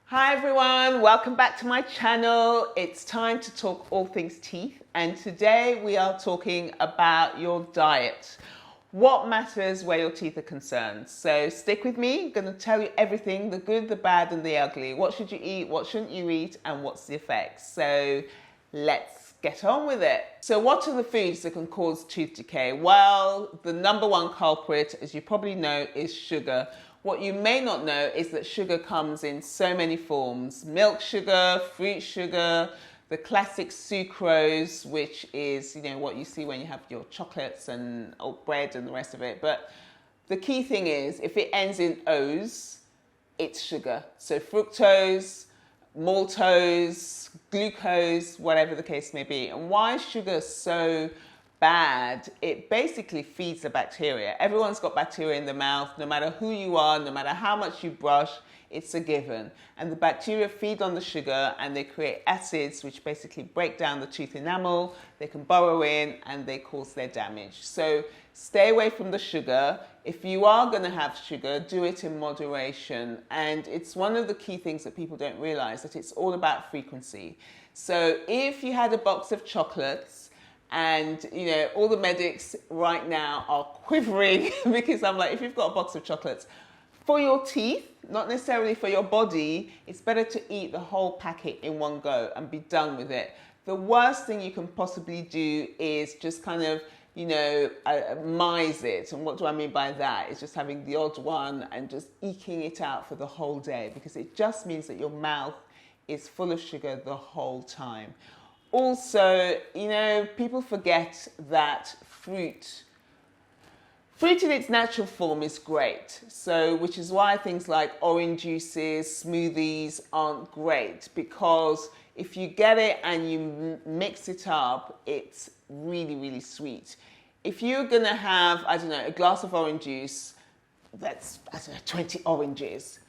Hi everyone, welcome back to my channel. It's time to talk all things teeth, and today we are talking about your diet. What matters where your teeth are concerned. So stick with me, I'm going to tell you everything, the good, the bad and the ugly. What should you eat, what shouldn't you eat, and what's the effects. So let's get on with it. So what are the foods that can cause tooth decay? Well, the number one culprit, as you probably know, is sugar. What you may not know is that sugar comes in so many forms. Milk sugar, fruit sugar, the classic sucrose, which is, what you see when you have your chocolates and oat bread and the rest of it. But the key thing is, if it ends in O's, it's sugar. So fructose, maltose, glucose, whatever the case may be. And why is sugar so bad? It basically feeds the bacteria. Everyone's got bacteria in the mouth, no matter who you are, no matter how much you brush, it's a given. And the bacteria feed on the sugar and they create acids which basically break down the tooth enamel. They can burrow in and they cause their damage. So stay away from the sugar. If you are going to have sugar, do it in moderation. And it's one of the key things that people don't realize, that it's all about frequency. So if you had a box of chocolates, and all the medics right now are quivering because I'm like, if you've got a box of chocolates, for your teeth, not necessarily for your body, it's better to eat the whole packet in one go and be done with it. The worst thing you can possibly do is just kind of, mize it. And what do I mean by that? It's just having the odd one and just eking it out for the whole day, because it just means that your mouth is full of sugar the whole time. Also, people forget that fruit in its natural form is great. So, which is why things like orange juices, smoothies aren't great, because if you get it and you mix it up, it's really, really sweet. If you're going to have, a glass of orange juice, that's, 20 oranges.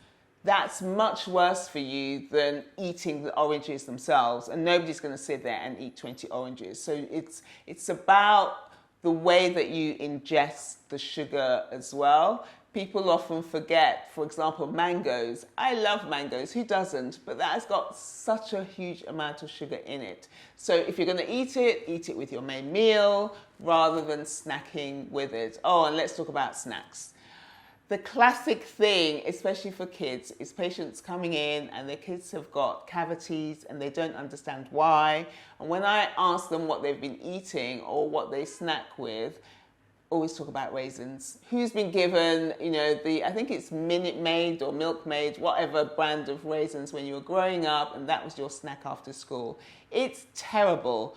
That's much worse for you than eating the oranges themselves, and nobody's going to sit there and eat 20 oranges. So it's about the way that you ingest the sugar as well. People often forget, for example, mangoes. I love mangoes, who doesn't? But that has got such a huge amount of sugar in it. So if you're going to eat it with your main meal rather than snacking with it. Oh, and let's talk about snacks. The classic thing, especially for kids, is patients coming in and their kids have got cavities and they don't understand why. And when I ask them what they've been eating or what they snack with, always talk about raisins. Who's been given, I think it's Minute Maid or Milk Maid, whatever brand of raisins when you were growing up, and that was your snack after school. It's terrible.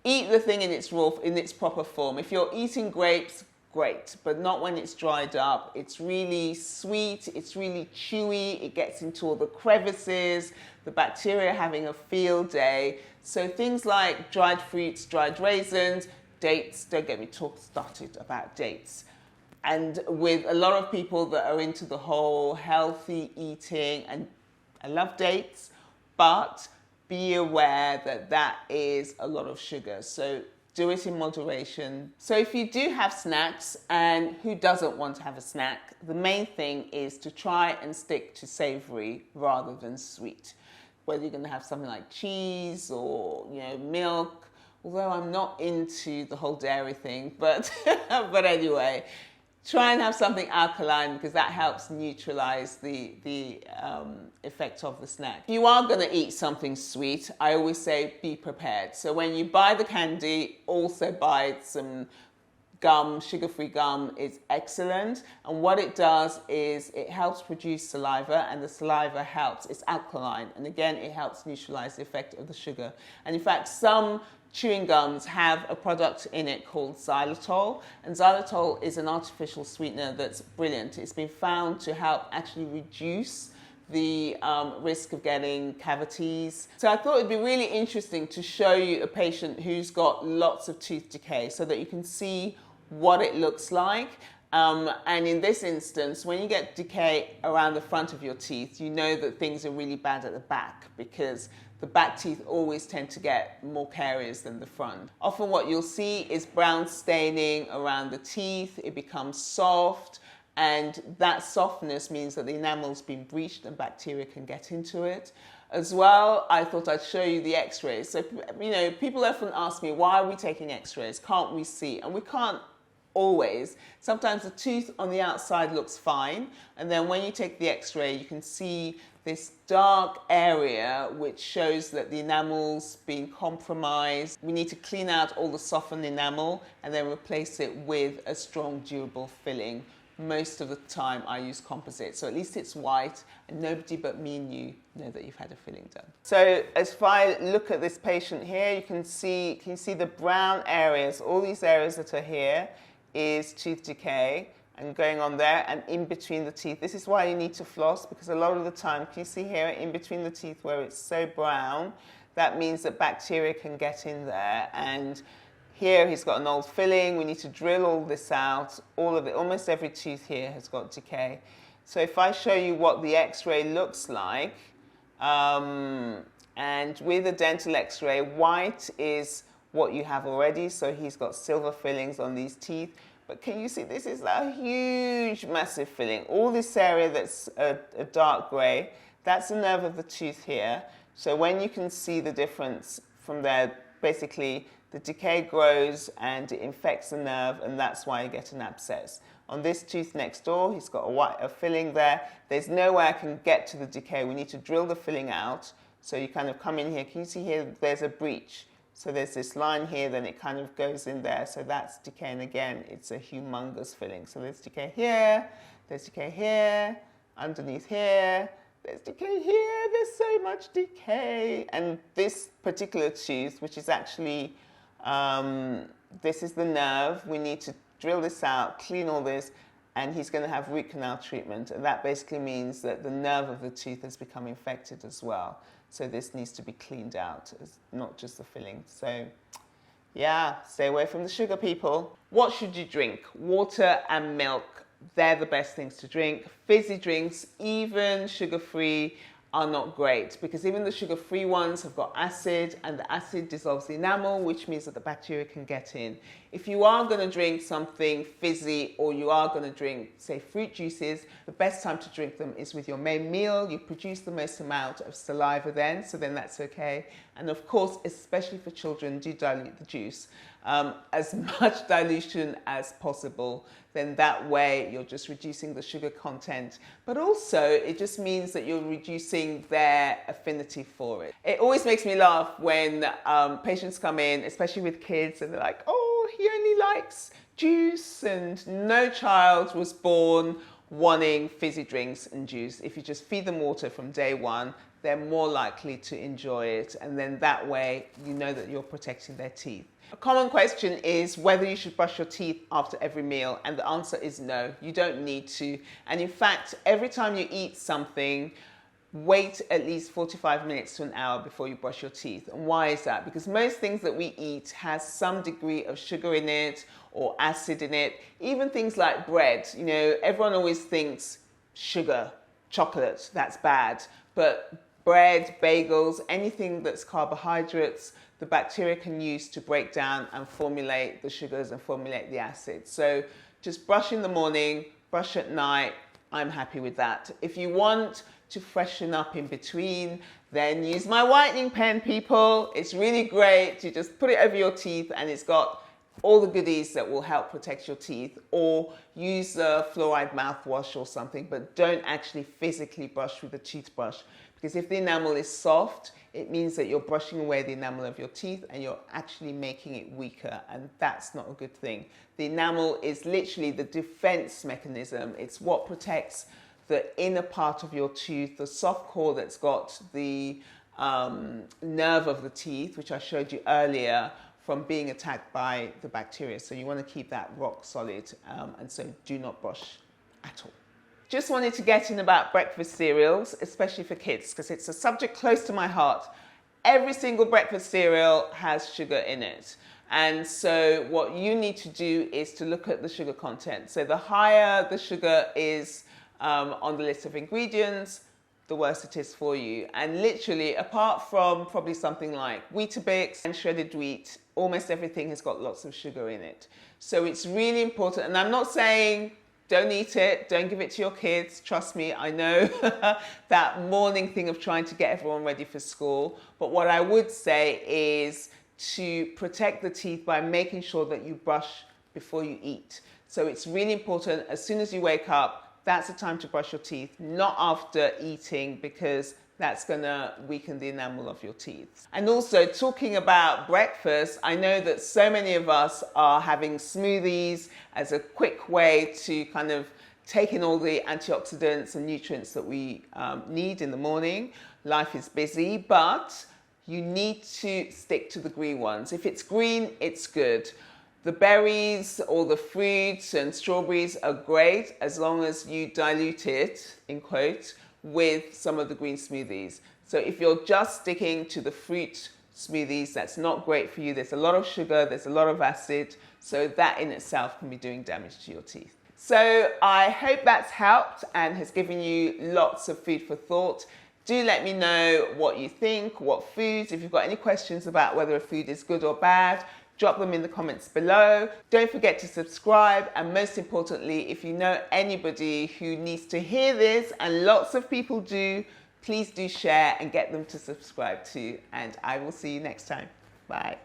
Eat the thing in its proper form. If you're eating grapes, great, but not when it's dried up. It's really sweet, it's really chewy, it gets into all the crevices, the bacteria having a field day. So things like dried fruits, dried raisins, dates, don't get me started about dates. And with a lot of people that are into the whole healthy eating, and I love dates, but be aware that that is a lot of sugar. So do it in moderation. So if you do have snacks, and who doesn't want to have a snack, the main thing is to try and stick to savory rather than sweet. Whether you're going to have something like cheese or milk, although I'm not into the whole dairy thing, but anyway, try and have something alkaline, because that helps neutralize the effect of the snack. If you are going to eat something sweet, I always say be prepared. So when you buy the candy, also buy some gum. Sugar-free gum is excellent. And what it does is it helps produce saliva, and the saliva helps. It's alkaline. And again, it helps neutralize the effect of the sugar. And in fact, some chewing gums have a product in it called xylitol, and xylitol is an artificial sweetener that's brilliant. It's been found to help actually reduce the risk of getting cavities. So I thought it'd be really interesting to show you a patient who's got lots of tooth decay so that you can see what it looks like. And in this instance, when you get decay around the front of your teeth, you know that things are really bad at the back, because the back teeth always tend to get more caries than the front. Often what you'll see is brown staining around the teeth. It becomes soft, And that softness means that the enamel's been breached and bacteria can get into it. As well, I thought I'd show you the x-rays. So, people often ask me, why are we taking x-rays? Can't we see? And we can't always. Sometimes the tooth on the outside looks fine, and then when you take the x-ray, you can see this dark area which shows that the enamel's been compromised. We need to clean out all the softened enamel and then replace it with a strong, durable filling. Most of the time I use composite, so at least it's white and nobody but me and you know that you've had a filling done. So as if I look at this patient here, you can see the brown areas, all these areas that are here is tooth decay and going on there and in between the teeth. This is why you need to floss, because a lot of the time, can you see here in between the teeth where it's so brown, that means that bacteria can get in there. And here he's got an old filling. We need to drill all this out. All of it, almost every tooth here has got decay. So if I show you what the x-ray looks like, and with a dental x-ray, white is what you have already. So he's got silver fillings on these teeth. But can you see this is a huge, massive filling. All this area that's a dark grey, that's the nerve of the tooth here. So when you can see the difference from there, basically the decay grows and it infects the nerve, and that's why you get an abscess. On this tooth next door, he's got a filling there. There's no way I can get to the decay. We need to drill the filling out. So you kind of come in here. Can you see here, there's a breach. So there's this line here, then it kind of goes in there. So that's decay, and again, it's a humongous filling. So there's decay here, underneath here, there's decay here, there's so much decay. And this particular tooth, which is actually, this is the nerve. We need to drill this out, clean all this, and he's going to have root canal treatment. And that basically means that the nerve of the tooth has become infected as well. So this needs to be cleaned out, not just the filling. So yeah, stay away from the sugar, people. What should you drink? Water and milk. They're the best things to drink. Fizzy drinks, even sugar-free, are not great, because even the sugar-free ones have got acid, and the acid dissolves the enamel, which means that the bacteria can get in. If you are going to drink something fizzy, or you are going to drink, say, fruit juices, the best time to drink them is with your main meal. You produce the most amount of saliva then, so then that's okay. And of course, especially for children, do dilute the juice. As much dilution as possible, then that way you're just reducing the sugar content, but also it just means that you're reducing their affinity for it. It always makes me laugh when patients come in, especially with kids, and they're like, oh, he only likes juice, and no child was born wanting fizzy drinks and juice. If you just feed them water from day one, they're more likely to enjoy it, and then that way you know that you're protecting their teeth. A common question is whether you should brush your teeth after every meal, and the answer is no, you don't need to. And in fact, every time you eat something, wait at least 45 minutes to an hour before you brush your teeth. And why is that? Because most things that we eat has some degree of sugar in it or acid in it. Even things like bread, everyone always thinks sugar, chocolate, that's bad. But bread, bagels, anything that's carbohydrates, the bacteria can use to break down and formulate the sugars and formulate the acids. So just brush in the morning, brush at night, I'm happy with that. If you want to freshen up in between, then use my whitening pen, people. It's really great. You just put it over your teeth and it's got all the goodies that will help protect your teeth, or use a fluoride mouthwash or something, but don't actually physically brush with a toothbrush, because if the enamel is soft, it means that you're brushing away the enamel of your teeth and you're actually making it weaker, and that's not a good thing. The enamel is literally the defense mechanism. It's what protects the inner part of your tooth, the soft core that's got the nerve of the teeth, which I showed you earlier, from being attacked by the bacteria. So you want to keep that rock solid, and so do not brush at all. Just wanted to get in about breakfast cereals, especially for kids, because it's a subject close to my heart. Every single breakfast cereal has sugar in it. And so what you need to do is to look at the sugar content. So the higher the sugar is on the list of ingredients, the worse it is for you. And literally, apart from probably something like Weetabix and shredded wheat, almost everything has got lots of sugar in it. So it's really important. And I'm not saying Don't eat it. Don't give it to your kids. Trust me, I know that morning thing of trying to get everyone ready for school. But what I would say is to protect the teeth by making sure that you brush before you eat. So it's really important, as soon as you wake up, that's the time to brush your teeth, not after eating, because that's going to weaken the enamel of your teeth. And also, talking about breakfast, I know that so many of us are having smoothies as a quick way to kind of take in all the antioxidants and nutrients that we need in the morning. Life is busy, but you need to stick to the green ones. If it's green, it's good. The berries or the fruits and strawberries are great as long as you dilute it, in quotes, with some of the green smoothies. So if you're just sticking to the fruit smoothies, that's not great for you. There's a lot of sugar, there's a lot of acid, so that in itself can be doing damage to your teeth. So I hope that's helped and has given you lots of food for thought. Do let me know what you think, what foods, if you've got any questions about whether a food is good or bad, drop them in the comments below. Don't forget to subscribe, and most importantly, if you know anybody who needs to hear this, and lots of people do, please do share and get them to subscribe too, and I will see you next time. Bye.